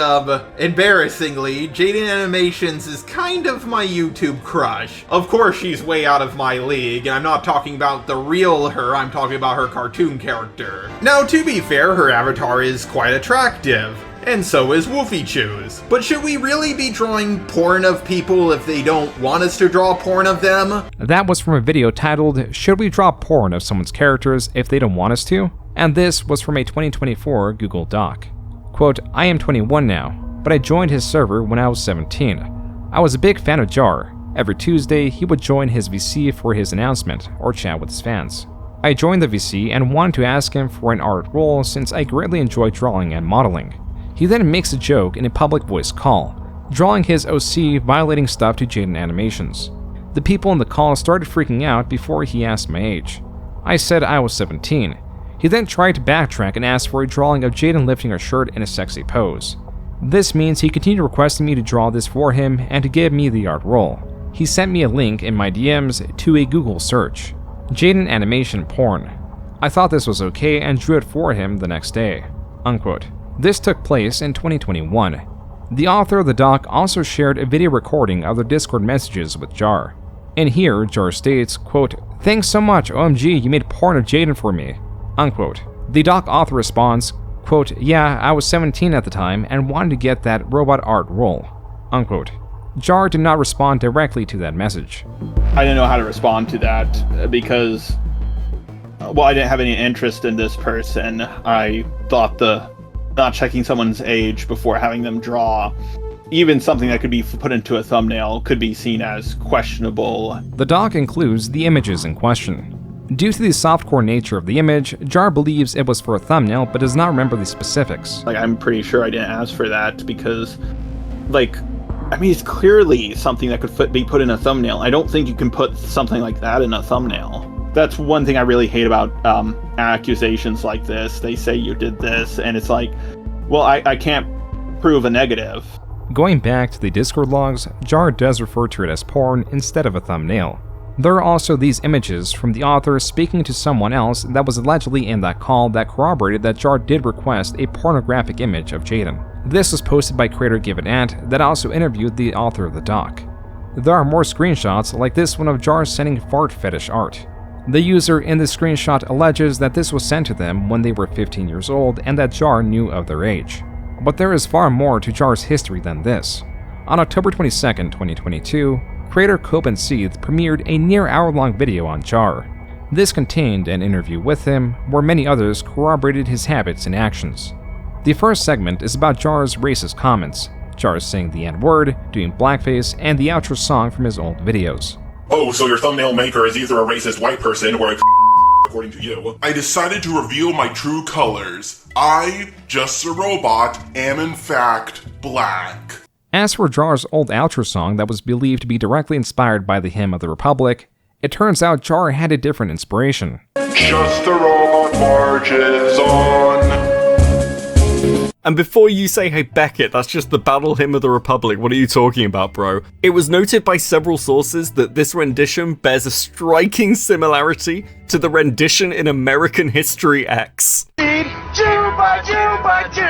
embarrassingly, Jaden Animations is kind of my YouTube crush. Of course, she's way out of my league, and I'm not talking about the real her, I'm talking about her cartoon character. Now, to be fair, her avatar is quite attractive, and so is WolfieChew's. But should we really be drawing porn of people if they don't want us to draw porn of them? That was from a video titled, Should We Draw Porn of Someone's Characters If They Don't Want Us To? And this was from a 2024 Google Doc. Quote, I am 21 now, but I joined his server when I was 17. I was a big fan of Jar. Every Tuesday, he would join his VC for his announcement or chat with his fans. I joined the VC and wanted to ask him for an art role since I greatly enjoy drawing and modeling. He then makes a joke in a public voice call, drawing his OC violating stuff to Jaden Animations. The people in the call started freaking out before he asked my age. I said I was 17. He then tried to backtrack and ask for a drawing of Jaden lifting her shirt in a sexy pose. This means he continued requesting me to draw this for him and to give me the art role. He sent me a link in my DMs to a Google search, Jaden Animation Porn. I thought this was okay and drew it for him the next day. Unquote. This took place in 2021. The author of the doc also shared a video recording of their Discord messages with Jar. In here, Jar states, quote, Thanks so much, OMG, you made porn of Jaden for me. Unquote. The doc author responds, quote, Yeah, I was 17 at the time and wanted to get that robot art role. unquote. Jar did not respond directly to that message. I didn't know how to respond to that because, well, I didn't have any interest in this person. I thought not checking someone's age before having them draw, even something that could be put into a thumbnail, could be seen as questionable. The doc includes the images in question. Due to the softcore nature of the image, Jar believes it was for a thumbnail but does not remember the specifics. I'm pretty sure I didn't ask for that because, it's clearly something that could be put in a thumbnail. I don't think you can put something like that in a thumbnail. That's one thing I really hate about accusations like this. They say you did this, and it's like, well, I can't prove a negative. Going back to the Discord logs, Jar does refer to it as porn instead of a thumbnail. There are also these images from the author speaking to someone else that was allegedly in that call that corroborated that Jar did request a pornographic image of Jaden. This was posted by creator GiveItAnt that also interviewed the author of the doc. There are more screenshots like this one of Jar sending fart fetish art. The user in this screenshot alleges that this was sent to them when they were 15 years old and that Jar knew of their age. But there is far more to Jar's history than this. On October 22, 2022, creator Coben Seeth premiered a near hour-long video on Jar. This contained an interview with him, where many others corroborated his habits and actions. The first segment is about Jar's racist comments, Jar saying the N-word, doing blackface, and the outro song from his old videos. Oh, so your thumbnail maker is either a racist white person or a according to you. I decided to reveal my true colors. I, just a robot, am in fact black. As for Jar's old outro song that was believed to be directly inspired by the Hymn of the Republic, it turns out Jar had a different inspiration. Just a robot marches on. And before you say, hey Beckett, that's just the Battle Hymn of the Republic, what are you talking about, bro? It was noted by several sources that this rendition bears a striking similarity to the rendition in American History X. Jew by Jew by Jew,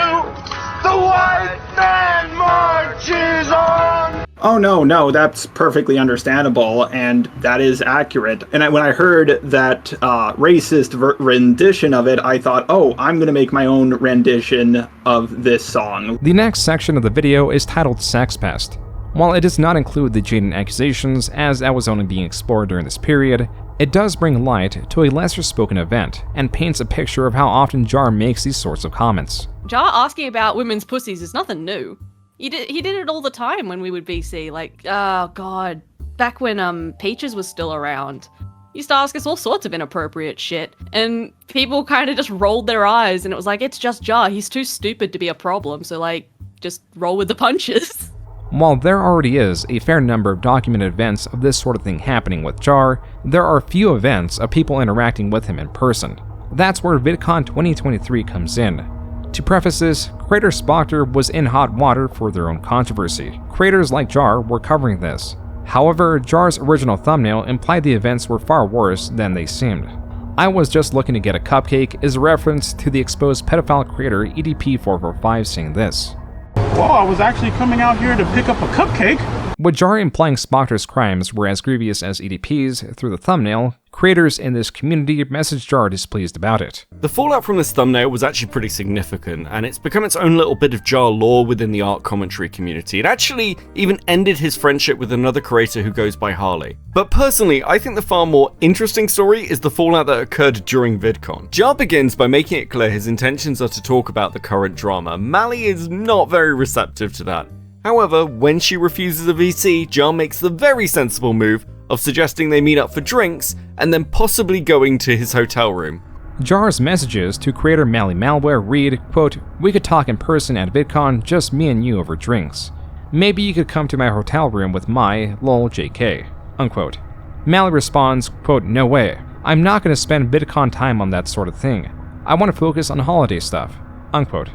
the white man marches on. Oh no, that's perfectly understandable, and that is accurate. And when I heard that racist rendition of it, I thought, oh, I'm gonna make my own rendition of this song. The next section of the video is titled Sex Pest. While it does not include the Jaden accusations, as that was only being explored during this period, it does bring light to a lesser-spoken event, and paints a picture of how often Jar makes these sorts of comments. Jar asking about women's pussies is nothing new. He did it all the time when we would BC, oh god, back when Peaches was still around. He used to ask us all sorts of inappropriate shit, and people kind of just rolled their eyes, and it was like, it's just Jar, he's too stupid to be a problem, so just roll with the punches. While there already is a fair number of documented events of this sort of thing happening with Jar, there are few events of people interacting with him in person. That's where VidCon 2023 comes in. To preface this, creator Spockter was in hot water for their own controversy. Creators like Jar were covering this. However, Jar's original thumbnail implied the events were far worse than they seemed. I was just looking to get a cupcake is a reference to the exposed pedophile creator EDP445 saying this. Well, I was actually coming out here to pick up a cupcake. With Jar implying Spockter's crimes were as grievous as EDP's through the thumbnail, creators in this community messaged Jar displeased about it. The fallout from this thumbnail was actually pretty significant, and it's become its own little bit of Jar lore within the art commentary community. It actually even ended his friendship with another creator who goes by Harley. But personally, I think the far more interesting story is the fallout that occurred during VidCon. Jar begins by making it clear his intentions are to talk about the current drama. Mally is not very receptive to that. However, when she refuses a VC, Jar makes the very sensible move of suggesting they meet up for drinks and then possibly going to his hotel room. Jar's messages to creator Mally Malware read, quote, "We could talk in person at VidCon, just me and you over drinks. Maybe you could come to my hotel room with my lol JK," unquote. Mally responds, quote, "No way. I'm not going to spend VidCon time on that sort of thing. I want to focus on holiday stuff," unquote.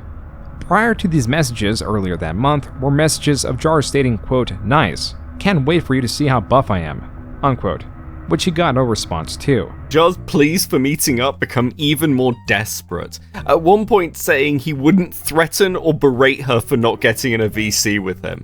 Prior to these messages earlier that month were messages of Jar stating, quote, "Nice. Can't wait for you to see how buff I am," unquote, which he got no response to. Jar's pleas for meeting up become even more desperate, at one point saying he wouldn't threaten or berate her for not getting in a VC with him.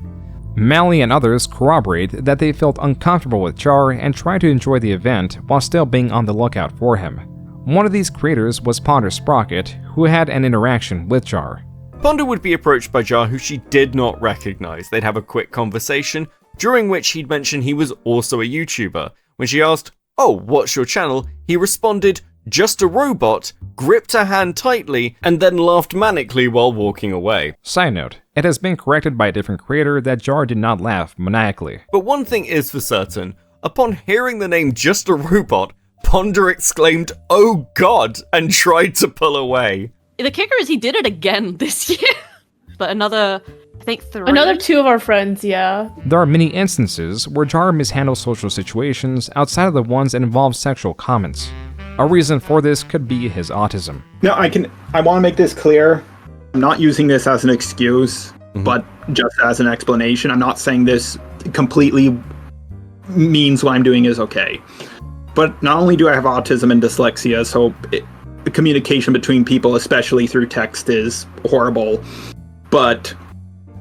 Mally and others corroborate that they felt uncomfortable with Jar and tried to enjoy the event while still being on the lookout for him. One of these creators was Ponder Sprocket, who had an interaction with Jar. Ponda would be approached by Jar, who she did not recognize. They'd have a quick conversation, during which he'd mention he was also a YouTuber. When she asked, "Oh, what's your channel?" he responded, "Just a robot," gripped her hand tightly, and then laughed manically while walking away. Side note, it has been corrected by a different creator that Jar did not laugh maniacally. But one thing is for certain, upon hearing the name Just a Robot, Ponda exclaimed, "Oh God," and tried to pull away. The kicker is he did it again this year. But another 3. Another 2 of our friends, yeah. There are many instances where Jar mishandles social situations outside of the ones that involve sexual comments. A reason for this could be his autism. No, I want to make this clear. I'm not using this as an excuse, but just as an explanation. I'm not saying this completely means what I'm doing is okay. But not only do I have autism and dyslexia, so the communication between people, especially through text, is horrible. But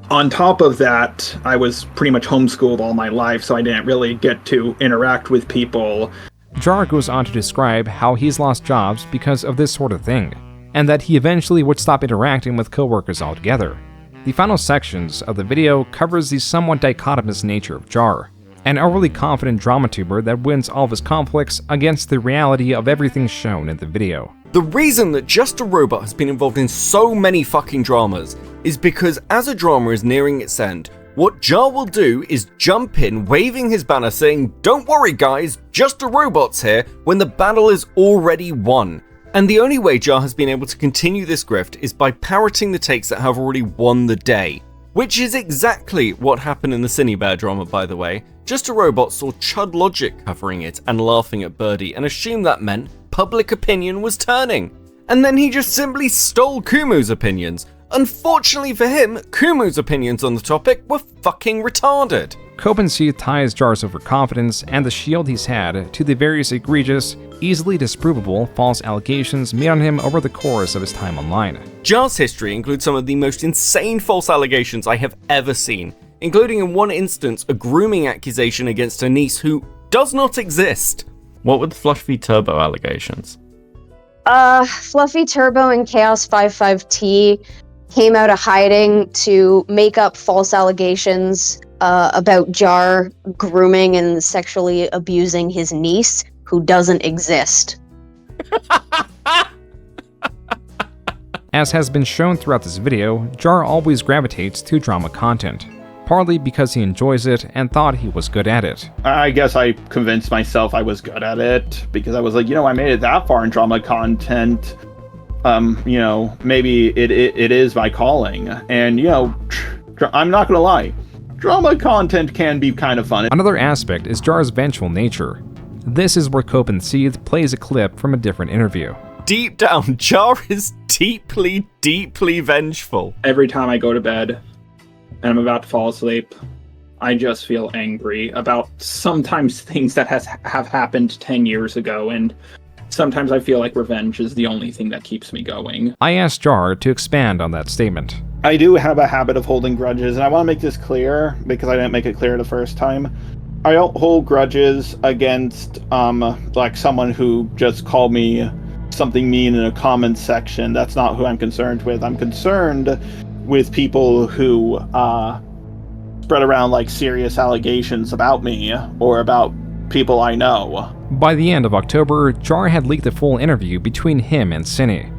on top of that, I was pretty much homeschooled all my life, so I didn't really get to interact with people. Jar goes on to describe how he's lost jobs because of this sort of thing, and that he eventually would stop interacting with coworkers altogether. The final sections of the video covers the somewhat dichotomous nature of Jar, an overly confident drama tuber that wins all of his conflicts against the reality of everything shown in the video. The reason that Just a Robot has been involved in so many fucking dramas is because as a drama is nearing its end, what Jar will do is jump in, waving his banner saying, "Don't worry guys, Just a Robot's here," when the battle is already won. And the only way Jar has been able to continue this grift is by parroting the takes that have already won the day. Which is exactly what happened in the Cinebear drama, by the way. Just a Robot saw Chud Logic covering it and laughing at Birdie and assumed that meant public opinion was turning. And then he just simply stole Kumu's opinions. Unfortunately for him, Kumu's opinions on the topic were fucking retarded. Copenseed ties Jar's overconfidence and the shield he's had to the various egregious, easily disprovable false allegations made on him over the course of his time online. Jar's history includes some of the most insane false allegations I have ever seen, including in one instance a grooming accusation against a niece who does not exist. What were the Fluffy Turbo allegations? Fluffy Turbo and Chaos 55T came out of hiding to make up false allegations about Jar grooming and sexually abusing his niece, who doesn't exist. As has been shown throughout this video, Jar always gravitates to drama content, partly because he enjoys it and thought he was good at it. I guess I convinced myself I was good at it, because I was like, I made it that far in drama content. Maybe it is my calling. And, I'm not gonna lie, drama content can be kind of fun. Another aspect is Jar's vengeful nature. This is where Copenseed plays a clip from a different interview. Deep down, Jar is deeply, deeply vengeful. Every time I go to bed and I'm about to fall asleep, I just feel angry about sometimes things that have happened 10 years ago, and sometimes I feel like revenge is the only thing that keeps me going. I asked Jar to expand on that statement. I do have a habit of holding grudges, and I want to make this clear because I didn't make it clear the first time. I don't hold grudges against like someone who just called me something mean in a comment section. That's not who I'm concerned with. I'm concerned with people who spread around like serious allegations about me or about people I know. By the end of October, Jar had leaked the full interview between him and Cinny.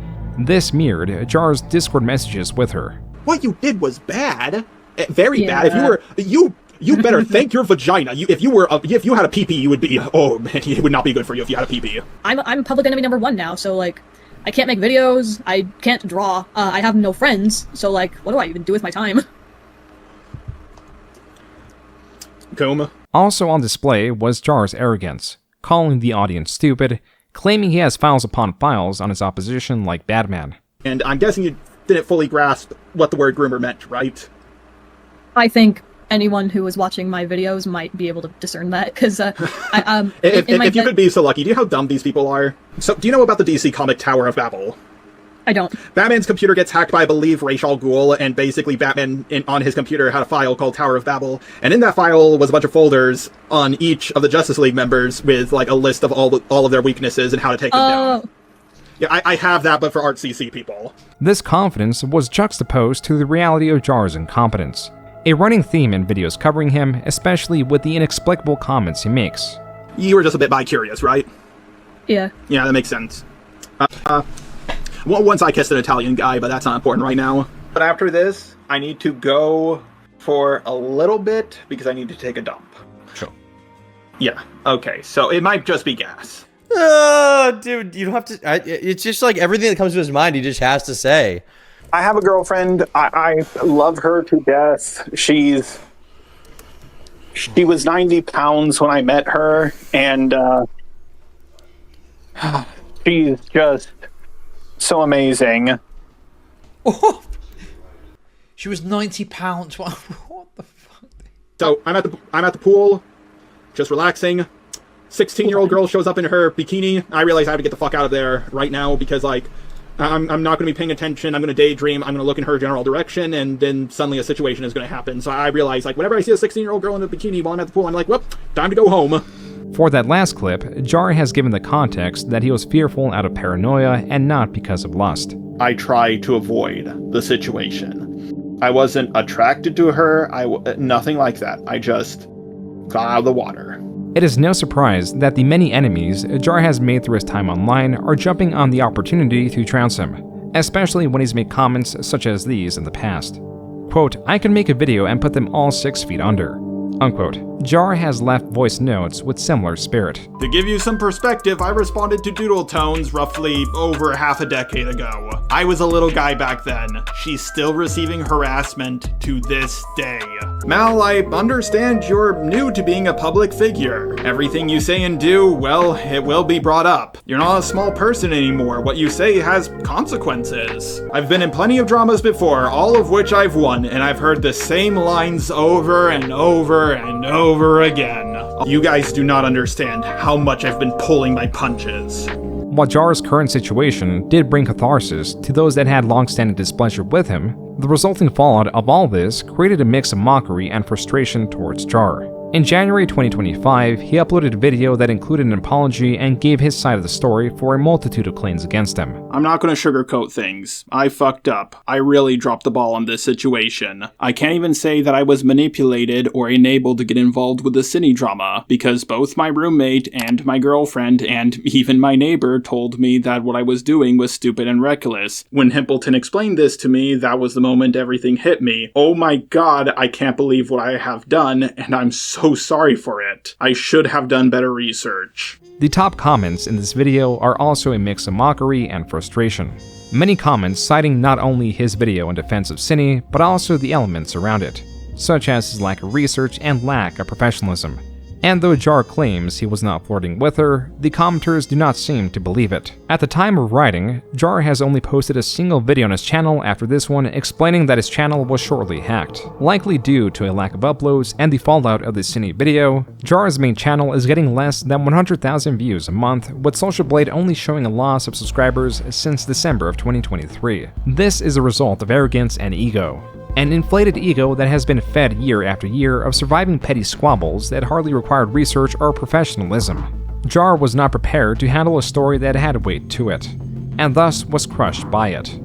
This mirrored Jar's Discord messages with her. What you did was bad. Very bad. If you better thank your vagina. If you had a pee-pee, you would be, oh man, it would not be good for you if you had a pee-pee. I'm public enemy number 1 now, so like, I can't make videos, I can't draw, I have no friends, so like, what do I even do with my time? Coma. Also on display was Jar's arrogance, calling the audience stupid, claiming he has files upon files on his opposition like Batman. And I'm guessing you didn't fully grasp what the word groomer meant, right? I think anyone who was watching my videos might be able to discern that, because if you could be so lucky. Do you know how dumb these people are? So, do you know about the DC comic Tower of Babel? I don't. Batman's computer gets hacked by, I believe, Ra's al Ghul, and basically Batman on his computer had a file called Tower of Babel, and in that file was a bunch of folders on each of the Justice League members with like a list of all of their weaknesses and how to take them down. Yeah, I have that, but for ArtCC people. This confidence was juxtaposed to the reality of Jar's incompetence, a running theme in videos covering him, especially with the inexplicable comments he makes. You were just a bit bi-curious, right? Yeah. Yeah, that makes sense. Once I kissed an Italian guy, but that's not important right now. But after this, I need to go for a little bit because I need to take a dump. Sure. Yeah, okay, so it might just be gas. Dude, you don't have to. It's just like everything that comes to his mind, he just has to say. I have a girlfriend. I love her to death. She was 90 pounds when I met her, and she's just so amazing. She was 90 pounds. What the fuck? So I'm at the pool, just relaxing. 16-year-old girl shows up in her bikini. I realize I have to get the fuck out of there right now because, like, I'm not going to be paying attention. I'm going to daydream. I'm going to look in her general direction, and then suddenly a situation is going to happen. So I realize, like, whenever I see a 16-year-old girl in a bikini while I'm at the pool, I'm like, well, time to go home. For that last clip, Jar has given the context that he was fearful out of paranoia and not because of lust. I try to avoid the situation. I wasn't attracted to her. Nothing like that. I just got out of the water. It is no surprise that the many enemies Jar has made through his time online are jumping on the opportunity to trounce him, especially when he's made comments such as these in the past. Quote, "I can make a video and put them all 6 feet under." Unquote. Jar has left voice notes with similar spirit. To give you some perspective, I responded to Doodle Tones roughly over half a decade ago. I was a little guy back then. She's still receiving harassment to this day. Mal, I understand you're new to being a public figure. Everything you say and do, well, it will be brought up. You're not a small person anymore. What you say has consequences. I've been in plenty of dramas before, all of which I've won, and I've heard the same lines over and over and over again. You guys do not understand how much I've been pulling my punches. While Jar's current situation did bring catharsis to those that had long-standing displeasure with him, the resulting fallout of all this created a mix of mockery and frustration towards Jar. In January 2025, he uploaded a video that included an apology and gave his side of the story for a multitude of claims against him. I'm not going to sugarcoat things. I fucked up. I really dropped the ball on this situation. I can't even say that I was manipulated or enabled to get involved with the cine drama, because both my roommate and my girlfriend and even my neighbor told me that what I was doing was stupid and reckless. When Himpleton explained this to me, that was the moment everything hit me. Oh my god, I can't believe what I have done, and I'm so sorry for it. I should have done better research. The top comments in this video are also a mix of mockery and frustration. Many comments citing not only his video in defense of Cine, but also the elements around it, such as his lack of research and lack of professionalism. And though Jar claims he was not flirting with her, the commenters do not seem to believe it. At the time of writing, Jar has only posted a single video on his channel after this one explaining that his channel was shortly hacked. Likely due to a lack of uploads and the fallout of the Cine video, Jar's main channel is getting less than 100,000 views a month, with Social Blade only showing a loss of subscribers since December of 2023. This is a result of arrogance and ego. An inflated ego that has been fed year after year of surviving petty squabbles that hardly required research or professionalism. Jar was not prepared to handle a story that had weight to it, and thus was crushed by it.